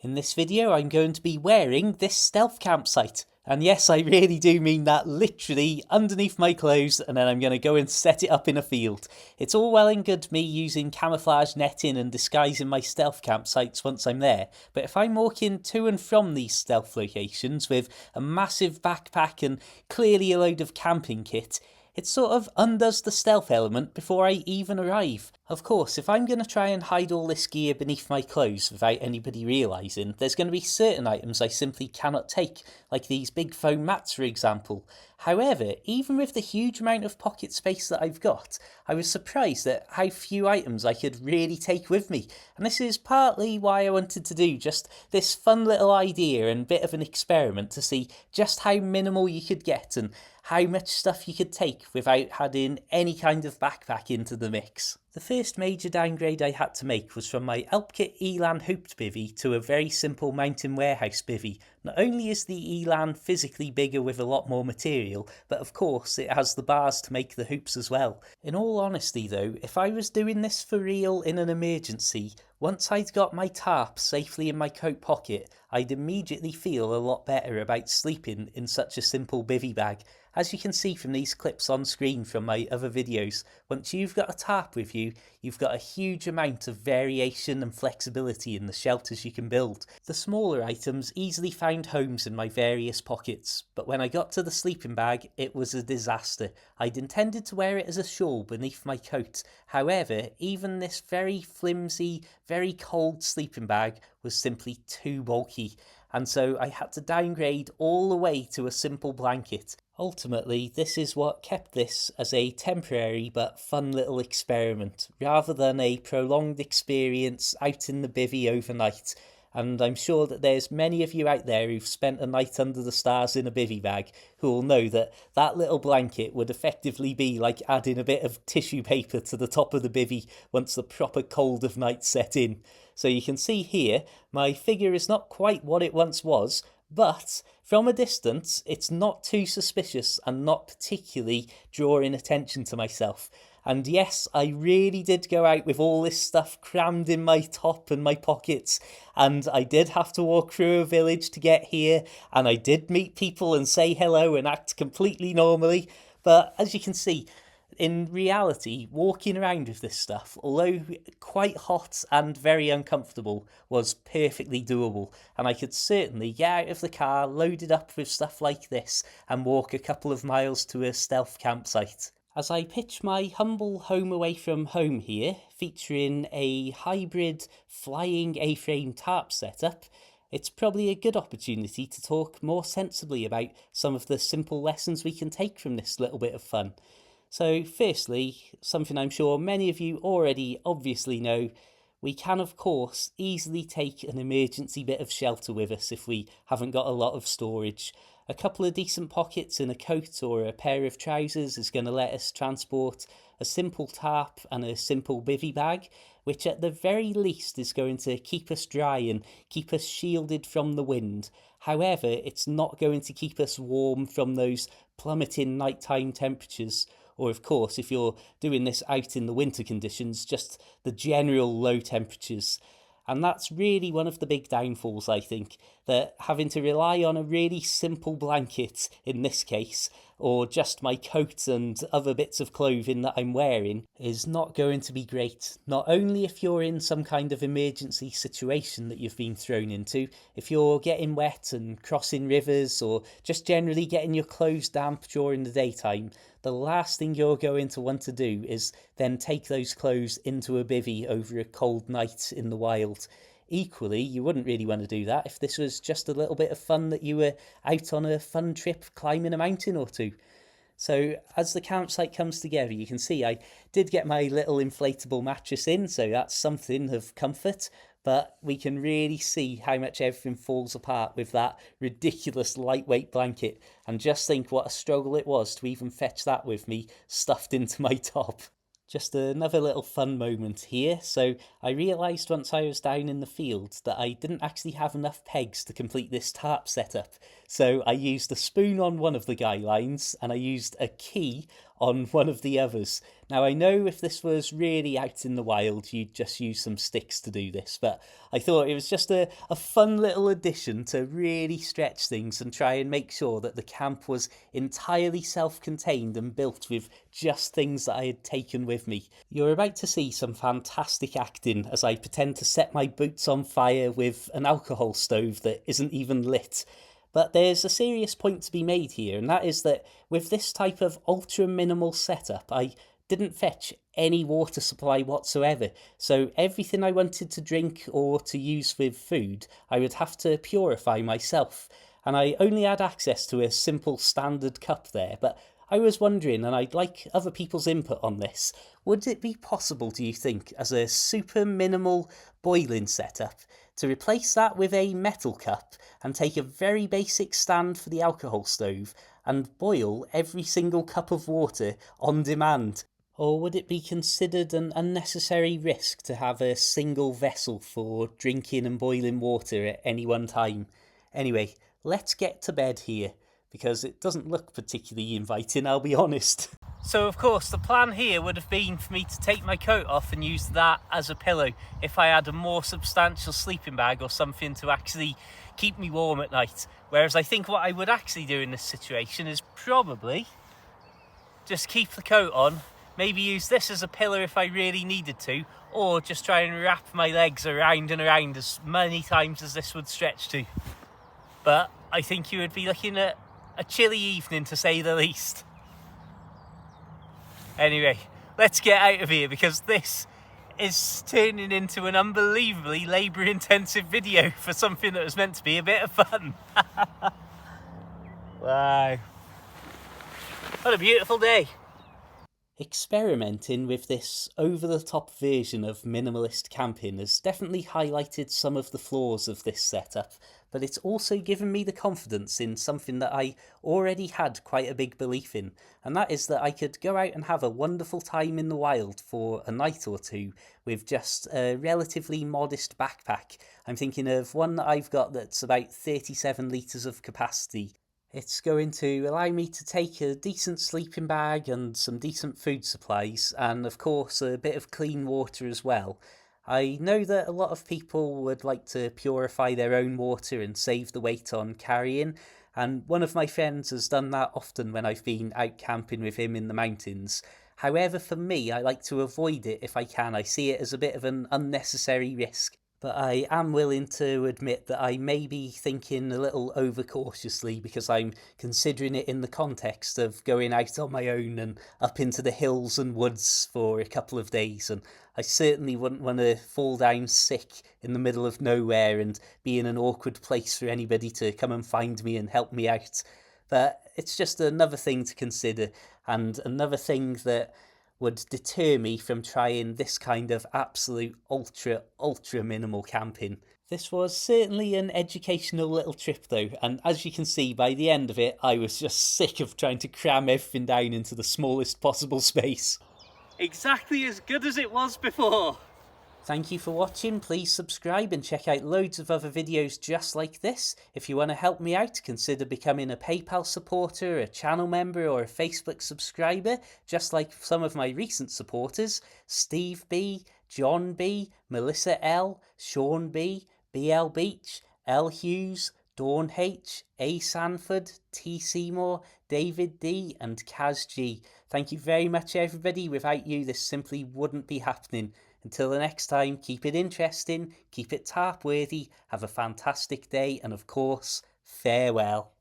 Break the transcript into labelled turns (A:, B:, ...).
A: In this video I'm going to be wearing this stealth campsite. And yes, I really do mean that literally underneath my clothes, and then I'm going to go and set it up in a field. It's all well and good me using camouflage netting and disguising my stealth campsites once I'm there, but if I'm walking to and from these stealth locations with a massive backpack and clearly a load of camping kit, it sort of undoes the stealth element before I even arrive. Of course, if I'm going to try and hide all this gear beneath my clothes without anybody realising, there's going to be certain items I simply cannot take, like these big foam mats for example. However, even with the huge amount of pocket space that I've got, I was surprised at how few items I could really take with me. And this is partly why I wanted to do just this fun little idea and bit of an experiment to see just how minimal you could get and how much stuff you could take without adding any kind of backpack into the mix. The first major downgrade I had to make was from my Elpkit Elan hooped bivvy to a very simple mountain warehouse bivvy. Not only is the Elan physically bigger with a lot more material, but of course it has the bars to make the hoops as well. In all honesty though, if I was doing this for real in an emergency, once I'd got my tarp safely in my coat pocket, I'd immediately feel a lot better about sleeping in such a simple bivvy bag. As you can see from these clips on screen from my other videos, once you've got a tarp with you, you've got a huge amount of variation and flexibility in the shelters you can build. The smaller items easily found homes in my various pockets, but when I got to the sleeping bag, it was a disaster. I'd intended to wear it as a shawl beneath my coat. However, even this very flimsy, very cold sleeping bag was simply too bulky, and so I had to downgrade all the way to a simple blanket. Ultimately, this is what kept this as a temporary but fun little experiment, rather than a prolonged experience out in the bivvy overnight. And I'm sure that there's many of you out there who've spent a night under the stars in a bivvy bag who will know that that little blanket would effectively be like adding a bit of tissue paper to the top of the bivvy once the proper cold of night set in. So you can see here, my figure is not quite what it once was, but from a distance, it's not too suspicious and not particularly drawing attention to myself. And yes, I really did go out with all this stuff crammed in my top and my pockets, and I did have to walk through a village to get here, and I did meet people and say hello and act completely normally, but as you can see, in reality, walking around with this stuff, although quite hot and very uncomfortable, was perfectly doable, and I could certainly get out of the car loaded up with stuff like this and walk a couple of miles to a stealth campsite. As I pitch my humble home away from home here, featuring a hybrid flying A-frame tarp setup, it's probably a good opportunity to talk more sensibly about some of the simple lessons we can take from this little bit of fun. So firstly, something I'm sure many of you already obviously know, we can of course easily take an emergency bit of shelter with us if we haven't got a lot of storage. A couple of decent pockets in a coat or a pair of trousers is going to let us transport a simple tarp and a simple bivvy bag, which at the very least is going to keep us dry and keep us shielded from the wind. However, it's not going to keep us warm from those plummeting nighttime temperatures, or of course, if you're doing this out in the winter conditions, just the general low temperatures. And that's really one of the big downfalls, I think, that having to rely on a really simple blanket in this case, or just my coat and other bits of clothing that I'm wearing, is not going to be great. Not only if you're in some kind of emergency situation that you've been thrown into, if you're getting wet and crossing rivers, or just generally getting your clothes damp during the daytime, the last thing you're going to want to do is then take those clothes into a bivvy over a cold night in the wild. Equally, you wouldn't really want to do that if this was just a little bit of fun that you were out on a fun trip climbing a mountain or two. So as the campsite comes together, you can see I did get my little inflatable mattress in, so that's something of comfort, but we can really see how much everything falls apart with that ridiculous lightweight blanket, and just think what a struggle it was to even fetch that with me stuffed into my top. Just another little fun moment here. So I realised once I was down in the field that I didn't actually have enough pegs to complete this tarp setup. So I used a spoon on one of the guy lines and I used a key on one of the others. Now, I know if this was really out in the wild, you'd just use some sticks to do this, but I thought it was just a fun little addition to really stretch things and try and make sure that the camp was entirely self-contained and built with just things that I had taken with me. You're about to see some fantastic acting as I pretend to set my boots on fire with an alcohol stove that isn't even lit. But there's a serious point to be made here, and that is that with this type of ultra minimal setup, I didn't fetch any water supply whatsoever. So everything I wanted to drink or to use with food, I would have to purify myself. And I only had access to a simple standard cup there, but I was wondering, and I'd like other people's input on this, would it be possible, do you think, as a super minimal boiling setup, to replace that with a metal cup and take a very basic stand for the alcohol stove and boil every single cup of water on demand? Or would it be considered an unnecessary risk to have a single vessel for drinking and boiling water at any one time? Anyway, let's get to bed here, because it doesn't look particularly inviting, I'll be honest. So of course the plan here would have been for me to take my coat off and use that as a pillow if I had a more substantial sleeping bag or something to actually keep me warm at night. Whereas I think what I would actually do in this situation is probably just keep the coat on, maybe use this as a pillow if I really needed to, or just try and wrap my legs around and around as many times as this would stretch to. But I think you would be looking at a chilly evening, to say the least. Anyway, let's get out of here, because this is turning into an unbelievably labour-intensive video for something that was meant to be a bit of fun. Wow. What a beautiful day. Experimenting with this over-the-top version of minimalist camping has definitely highlighted some of the flaws of this setup, but it's also given me the confidence in something that I already had quite a big belief in, and that is that I could go out and have a wonderful time in the wild for a night or two with just a relatively modest backpack. I'm thinking of one that I've got that's about 37 litres of capacity. It's going to allow me to take a decent sleeping bag and some decent food supplies, and of course a bit of clean water as well. I know that a lot of people would like to purify their own water and save the weight on carrying, and one of my friends has done that often when I've been out camping with him in the mountains. However, for me, I like to avoid it if I can. I see it as a bit of an unnecessary risk. But I am willing to admit that I may be thinking a little overcautiously, because I'm considering it in the context of going out on my own and up into the hills and woods for a couple of days, and I certainly wouldn't want to fall down sick in the middle of nowhere and be in an awkward place for anybody to come and find me and help me out. But it's just another thing to consider, and another thing that would deter me from trying this kind of absolute ultra minimal camping. This was certainly an educational little trip though, and as you can see by the end of it, I was just sick of trying to cram everything down into the smallest possible space. Exactly as good as it was before. Thank you for watching. Please subscribe and check out loads of other videos just like this. If you want to help me out, consider becoming a PayPal supporter, a channel member, or a Facebook subscriber, just like some of my recent supporters: Steve B, John B, Melissa L, Sean B, BL Beach, L Hughes, Dawn H, A Sanford, T Seymour, David D, and Kaz G. Thank you very much, everybody. Without you, this simply wouldn't be happening. Until the next time, keep it interesting, keep it tarp worthy, have a fantastic day, and of course, farewell.